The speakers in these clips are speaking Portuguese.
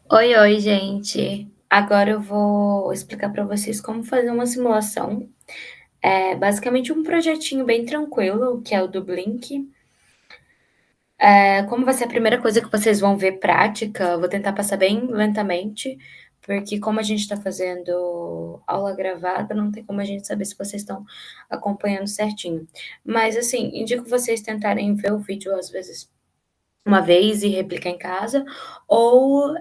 Oi, oi, gente. Agora eu vou explicar para vocês como fazer uma simulação. É basicamente um projetinho bem tranquilo, que é o do Blink. Como vai ser a primeira coisa que vocês vão ver prática, vou tentar passar bem lentamente, porque como a gente está fazendo aula gravada, não tem como a gente saber se vocês estão acompanhando certinho. Mas assim, indico vocês tentarem ver o vídeo às vezes uma vez e replicar em casa, ou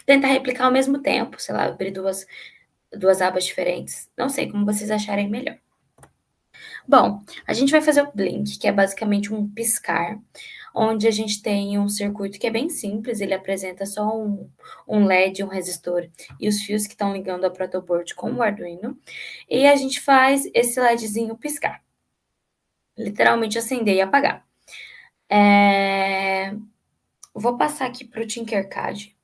tentar replicar ao mesmo tempo, sei lá, abrir duas abas diferentes. Não sei, como vocês acharem melhor. Bom, a gente vai fazer o Blink, que é basicamente um piscar, onde a gente tem um circuito que é bem simples, ele apresenta só um LED, um resistor e os fios que estão ligando a protoboard com o Arduino, e a gente faz esse LEDzinho piscar, literalmente acender e apagar. É... Vou passar aqui para o Tinkercad,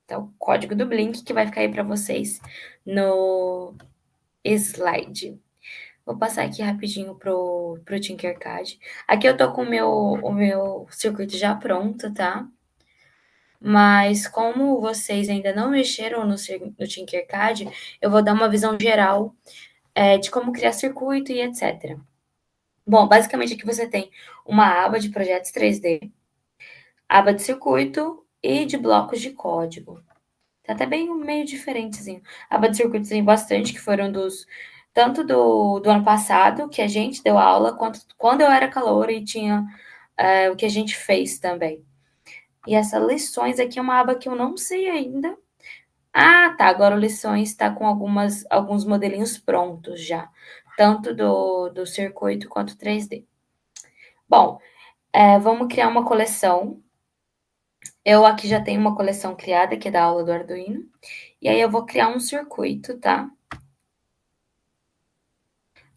tá? O código do Blink que vai ficar aí para vocês no slide. Vou passar aqui rapidinho pro Tinkercad. Aqui eu tô com o meu circuito já pronto, tá? Mas como vocês ainda não mexeram no Tinkercad, eu vou dar uma visão geral de como criar circuito e etc. Bom, basicamente aqui você tem uma aba de projetos 3D, aba de circuito e de blocos de código. Tá até bem meio diferentezinho. A aba de circuitos tem bastante, que foram tanto do ano passado, que a gente deu aula, quanto quando eu era caloura e tinha o que a gente fez também. E essa lições aqui é uma aba que eu não sei ainda. Ah, tá. Agora o lições está com alguns modelinhos prontos já. Tanto do circuito quanto 3D. Bom, vamos criar uma coleção. Eu aqui já tenho uma coleção criada, que é da aula do Arduino. E aí eu vou criar um circuito, tá?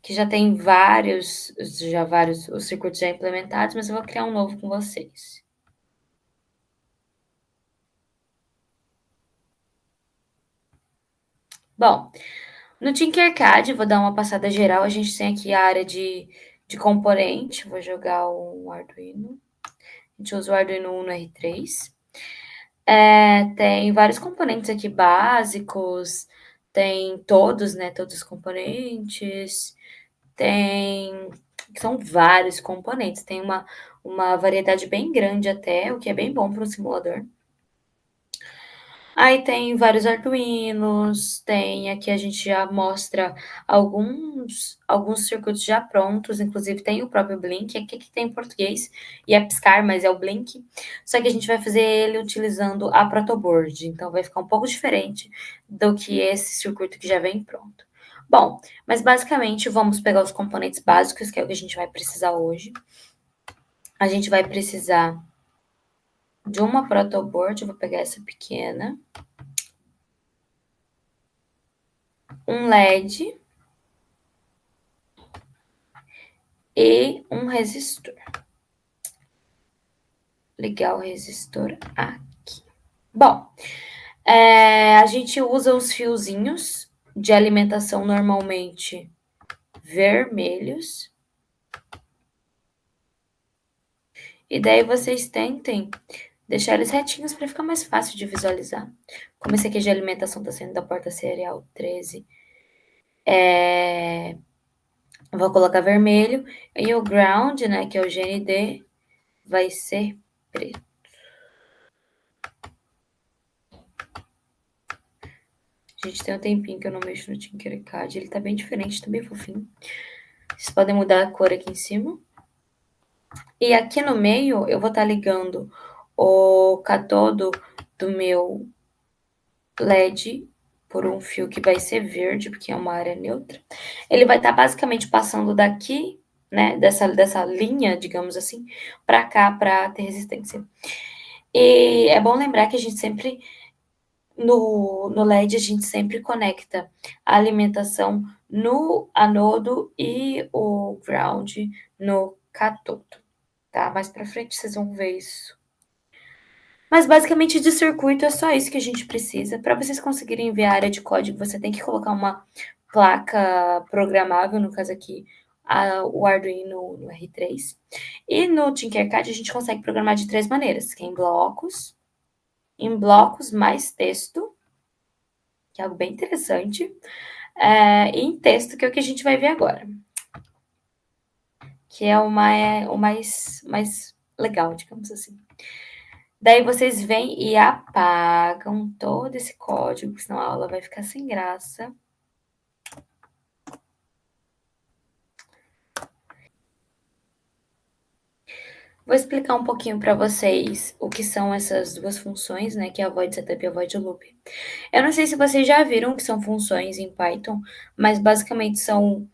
Que já tem vários os circuitos já implementados, mas eu vou criar um novo com vocês. Bom, no Tinkercad, vou dar uma passada geral, a gente tem aqui a área de componente, vou jogar um Arduino, a gente usa o Arduino Uno R3. Tem vários componentes aqui básicos, tem todos, né, todos os componentes, tem são vários componentes, tem uma variedade bem grande até, o que é bem bom para um simulador. Aí tem vários arduinos, tem aqui a gente já mostra alguns circuitos já prontos, inclusive tem o próprio Blink, aqui que tem em português, e é piscar, mas é o Blink. Só que a gente vai fazer ele utilizando a protoboard, então vai ficar um pouco diferente do que esse circuito que já vem pronto. Bom, mas basicamente vamos pegar os componentes básicos, que é o que a gente vai precisar hoje. A gente vai precisar de uma protoboard, eu vou pegar essa pequena, um LED e um resistor. Ligar o resistor aqui. Bom, a gente usa os fiozinhos de alimentação normalmente vermelhos. E daí vocês tentem deixar eles retinhos para ficar mais fácil de visualizar. Como esse aqui de alimentação está sendo da porta serial 13, vou colocar vermelho. E o ground, né, que é o GND, vai ser preto. Gente, tem um tempinho que eu não mexo no Tinkercad. Ele tá bem diferente, tá bem fofinho. Vocês podem mudar a cor aqui em cima. E aqui no meio, eu vou estar ligando o catodo do meu LED por um fio que vai ser verde, porque é uma área neutra. Ele vai estar basicamente passando daqui, né, dessa linha, digamos assim, para cá, para ter resistência. E é bom lembrar que a gente sempre no LED a gente sempre conecta a alimentação no anodo e o ground no catodo, tá? Mais pra frente vocês vão ver isso. Mas basicamente de circuito é só isso que a gente precisa. Para vocês conseguirem ver a área de código, você tem que colocar uma placa programável, no caso aqui, o Arduino no R3. E no Tinkercad a gente consegue programar de três maneiras, que é em blocos, em blocos mais texto, que é algo bem interessante, e em texto, que é o que a gente vai ver agora, que é o mais legal, digamos assim. Daí vocês vêm e apagam todo esse código, senão a aula vai ficar sem graça. Vou explicar um pouquinho para vocês o que são essas duas funções, né, que é a void setup e a void loop. Eu não sei se vocês já viram que são funções em Python, mas basicamente são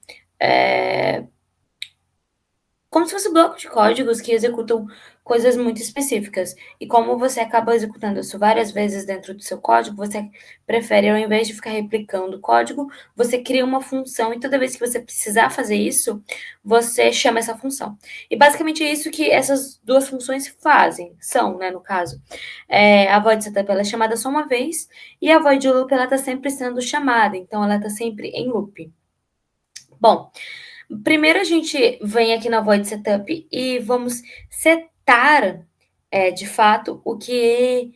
como se fosse blocos de códigos que executam coisas muito específicas. E como você acaba executando isso várias vezes dentro do seu código, você prefere, ao invés de ficar replicando o código, você cria uma função e toda vez que você precisar fazer isso, você chama essa função. E basicamente é isso que essas duas funções fazem, são, né, no caso. A void setup ela é chamada só uma vez e a void loop ela está sempre sendo chamada, então ela está sempre em loop. Bom, primeiro a gente vem aqui na Void Setup e vamos setar, de fato, o que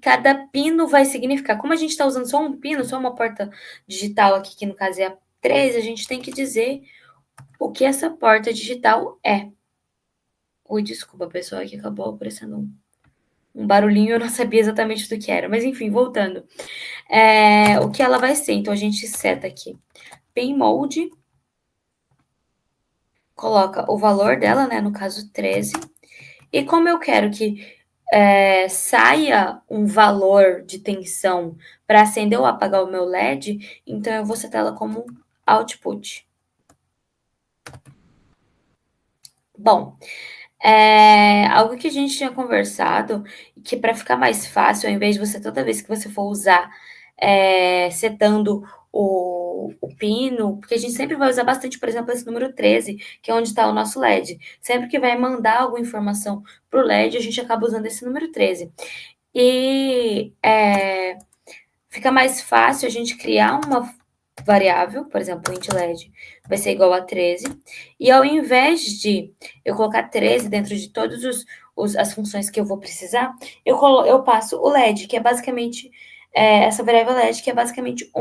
cada pino vai significar. Como a gente está usando só um pino, só uma porta digital aqui, que no caso é a 13, a gente tem que dizer o que essa porta digital é. Ui, desculpa, pessoal, que acabou aparecendo um barulhinho, eu não sabia exatamente do que era. Mas enfim, voltando. O que ela vai ser? Então a gente seta aqui pin mode, coloca o valor dela, né, no caso 13, e como eu quero que saia um valor de tensão para acender ou apagar o meu LED, então eu vou setar ela como output. Bom, algo que a gente tinha conversado, que para ficar mais fácil, ao invés de você, toda vez que você for usar, setando o pino, porque a gente sempre vai usar bastante, por exemplo, esse número 13, que é onde está o nosso LED. Sempre que vai mandar alguma informação para o LED, a gente acaba usando esse número 13. E fica mais fácil a gente criar uma variável, por exemplo, int LED vai ser igual a 13, e ao invés de eu colocar 13 dentro de todas as funções que eu vou precisar, eu passo o LED, que é basicamente essa variável LED, que é basicamente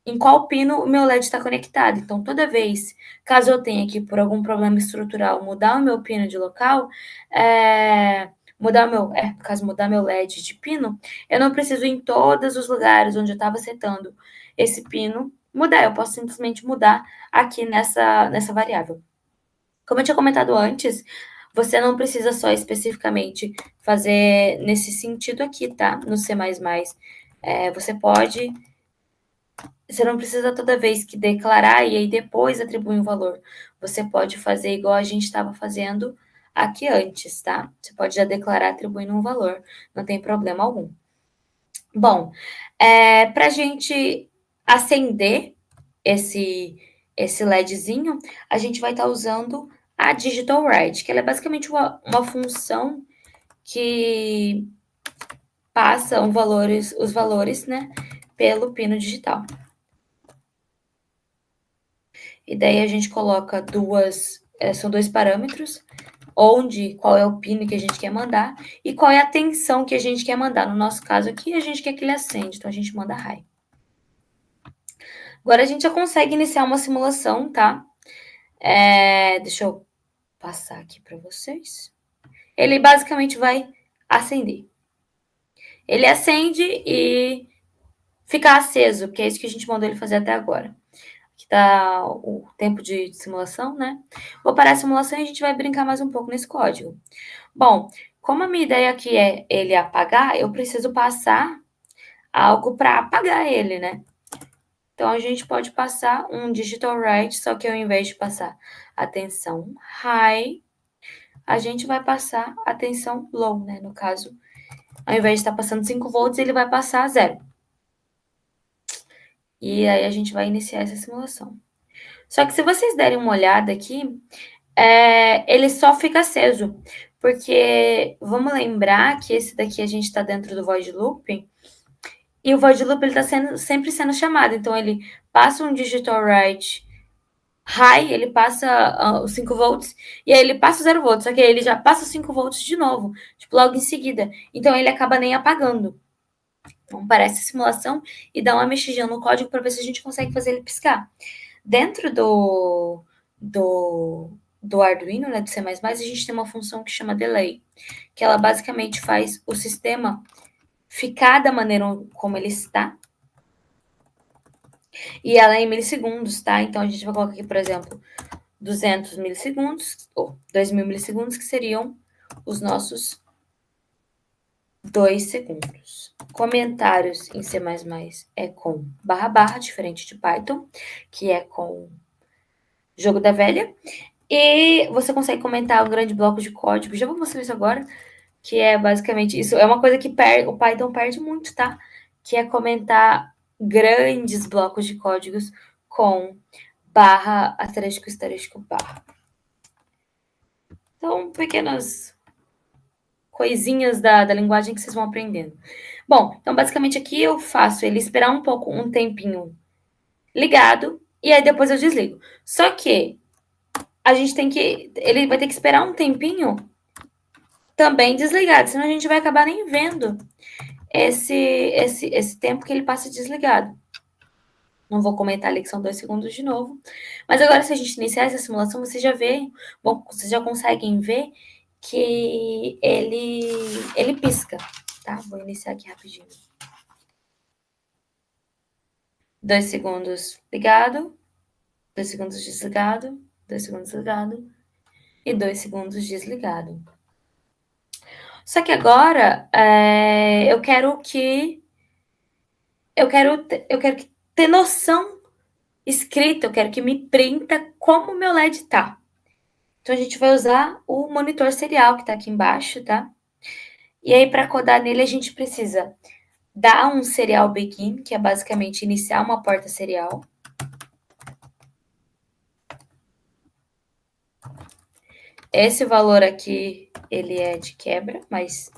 em qual pino o meu LED está conectado. Então, toda vez, caso eu tenha aqui, por algum problema estrutural, mudar o meu pino de local, no caso, mudar meu LED de pino, eu não preciso ir em todos os lugares onde eu estava setando esse pino, mudar. Eu posso simplesmente mudar aqui nessa variável. Como eu tinha comentado antes, você não precisa só especificamente fazer nesse sentido aqui, tá? No C++. Você não precisa toda vez que declarar e aí depois atribuir um valor. Você pode fazer igual a gente estava fazendo aqui antes, tá? Você pode já declarar atribuindo um valor, não tem problema algum. Bom, para a gente acender esse LEDzinho, a gente vai estar usando a Digital Write, que ela é basicamente uma função que passa os valores, né, pelo pino digital. E daí a gente coloca são dois parâmetros, qual é o pino que a gente quer mandar e qual é a tensão que a gente quer mandar. No nosso caso aqui, a gente quer que ele acende, então a gente manda high. Agora a gente já consegue iniciar uma simulação, tá? Deixa eu passar aqui para vocês. Ele basicamente vai acender. Ele acende e fica aceso, que é isso que a gente mandou ele fazer até agora. Aqui tá o tempo de simulação, né? Vou parar a simulação e a gente vai brincar mais um pouco nesse código. Bom, como a minha ideia aqui é ele apagar, eu preciso passar algo para apagar ele, né? Então, a gente pode passar um digital write, só que ao invés de passar a tensão high, a gente vai passar a tensão low, né? No caso, ao invés de estar passando 5 volts, ele vai passar 0. E aí a gente vai iniciar essa simulação. Só que se vocês derem uma olhada aqui, ele só fica aceso, porque vamos lembrar que esse daqui a gente está dentro do void loop, e o void loop ele está sempre sendo chamado, então ele passa um digital write high, ele passa os 5 volts, e aí ele passa os 0 volts, só que aí ele já passa os 5 volts de novo, tipo, logo em seguida. Então ele acaba nem apagando. Então parece simulação e dá uma mexidinha no código para ver se a gente consegue fazer ele piscar. Dentro do Arduino, né, do C++, a gente tem uma função que chama delay, que ela basicamente faz o sistema ficar da maneira como ele está, e ela é em milissegundos, tá? Então a gente vai colocar aqui, por exemplo, 200 milissegundos, ou 2.000 milissegundos, que seriam os nossos 2 segundos. Comentários em C++ é com //, diferente de Python, que é com jogo da velha. E você consegue comentar um grande bloco de código. Já vou mostrar isso agora, que é basicamente isso. É uma coisa que o Python perde muito, tá? Que é comentar grandes blocos de códigos com barra, asterisco, asterisco, barra. Então, pequenas coisinhas da linguagem que vocês vão aprendendo. Bom, então basicamente aqui eu faço ele esperar um pouco, um tempinho ligado, e aí depois eu desligo. Só que a gente tem que, ele vai ter que esperar um tempinho também desligado, senão a gente vai acabar nem vendo esse tempo que ele passa desligado. Não vou comentar ali que são 2 segundos de novo. Mas agora, se a gente iniciar essa simulação, vocês já veem, bom, vocês já conseguem ver que ele pisca, tá? Vou iniciar aqui rapidinho. 2 segundos ligado, 2 segundos desligado, 2 segundos ligado e 2 segundos desligado. Só que agora eu quero ter noção escrita, eu quero que me printa como o meu LED tá. Então a gente vai usar o monitor serial que tá aqui embaixo, tá? E aí para codar nele a gente precisa dar um serial begin, que é basicamente iniciar uma porta serial. Esse valor aqui, ele é de quebra, mas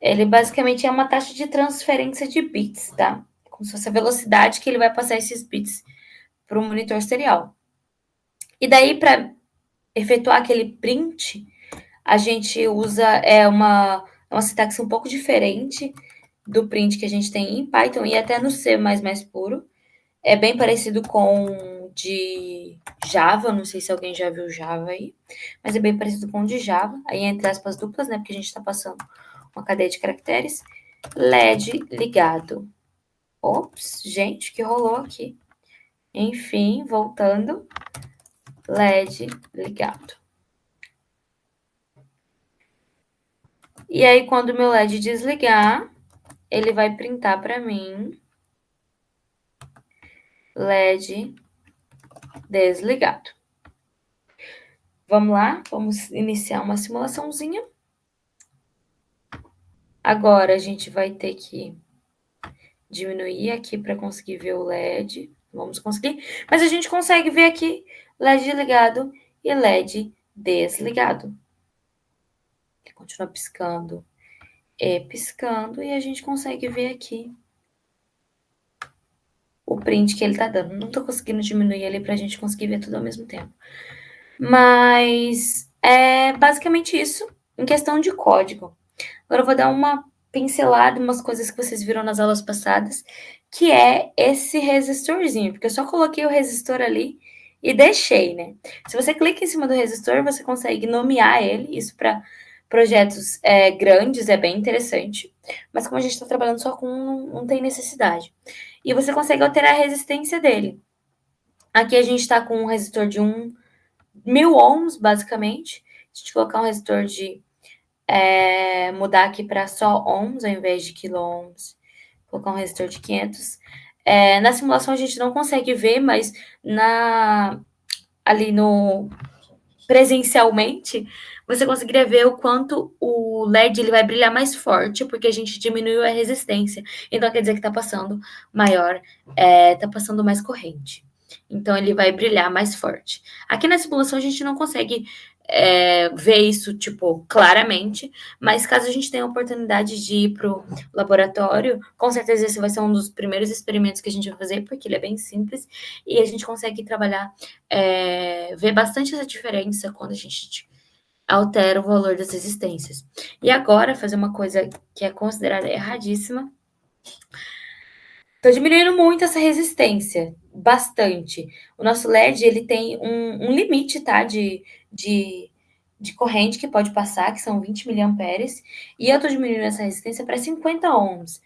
ele basicamente é uma taxa de transferência de bits, tá? Como se fosse a velocidade que ele vai passar esses bits para o monitor serial. E daí, para efetuar aquele print, a gente usa uma sintaxe um pouco diferente do print que a gente tem em Python e até no C++ puro. É bem parecido com o de Java, não sei se alguém já viu Java aí, mas é bem parecido com o de Java, aí entre aspas duplas, né, porque a gente está passando uma cadeia de caracteres. LED ligado. Ops, gente, que rolou aqui? Enfim, voltando. LED ligado. E aí, quando o meu LED desligar, ele vai printar para mim LED desligado. Vamos lá, vamos iniciar uma simulaçãozinha. Agora a gente vai ter que diminuir aqui para conseguir ver o LED. Vamos conseguir, mas a gente consegue ver aqui LED ligado e LED desligado. Ele continua piscando e piscando e a gente consegue ver aqui o print que ele tá dando. Não tô conseguindo diminuir ali pra gente conseguir ver tudo ao mesmo tempo. Mas é basicamente isso em questão de código. Agora eu vou dar uma pincelada, umas coisas que vocês viram nas aulas passadas, que é esse resistorzinho, porque eu só coloquei o resistor ali e deixei, né? Se você clica em cima do resistor, você consegue nomear ele, isso para projetos grandes é bem interessante, mas como a gente está trabalhando só com um, não tem necessidade. E você consegue alterar a resistência dele. Aqui a gente está com um resistor de 1.000 ohms, basicamente. Se a gente colocar um resistor de mudar aqui para só ohms ao invés de quilo-ohms, colocar um resistor de 500. Na simulação a gente não consegue ver, mas ali no presencialmente, você conseguiria ver o quanto o LED ele vai brilhar mais forte, porque a gente diminuiu a resistência. Então quer dizer que está passando maior, está passando mais corrente. Então ele vai brilhar mais forte. Aqui na simulação a gente não consegue ver isso, tipo, claramente, mas caso a gente tenha a oportunidade de ir pro laboratório, com certeza esse vai ser um dos primeiros experimentos que a gente vai fazer, porque ele é bem simples, e a gente consegue trabalhar, ver bastante essa diferença quando a gente altera o valor das resistências. E agora, fazer uma coisa que é considerada erradíssima, tô diminuindo muito essa resistência, bastante. O nosso LED, ele tem um limite, tá, de, de corrente que pode passar, que são 20 miliamperes, e eu tô diminuindo essa resistência para 50 ohms.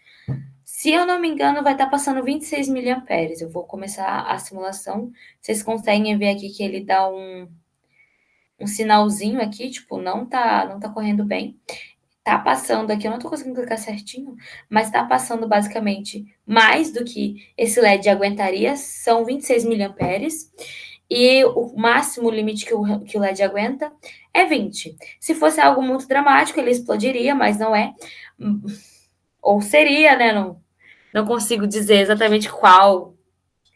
Se eu não me engano, vai estar passando 26 miliamperes. Eu vou começar a simulação. Vocês conseguem ver aqui que ele dá um sinalzinho aqui, tipo, não tá correndo bem. Tá passando aqui, eu não tô conseguindo clicar certinho, mas tá passando basicamente mais do que esse LED aguentaria, são 26 miliamperes, e o máximo limite que o LED aguenta é 20. Se fosse algo muito dramático, ele explodiria, mas não é. Ou seria, né? Não consigo dizer exatamente qual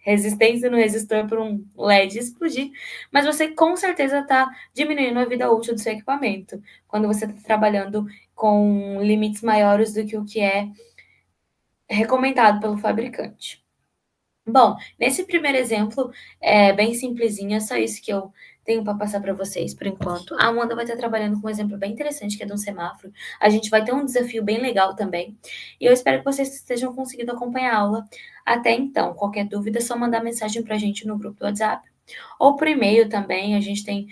resistência no resistor para um LED explodir, mas você com certeza está diminuindo a vida útil do seu equipamento quando você está trabalhando com limites maiores do que o que é recomendado pelo fabricante. Bom, nesse primeiro exemplo, é bem simplesinho, é só isso que eu tenho para passar para vocês por enquanto. A Amanda vai estar trabalhando com um exemplo bem interessante, que é de um semáforo. A gente vai ter um desafio bem legal também. E eu espero que vocês estejam conseguindo acompanhar a aula até então. Qualquer dúvida, é só mandar mensagem para a gente no grupo do WhatsApp ou por e-mail também. A gente tem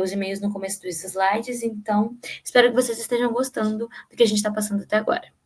os e-mails no começo dos slides. Então, espero que vocês estejam gostando do que a gente está passando até agora.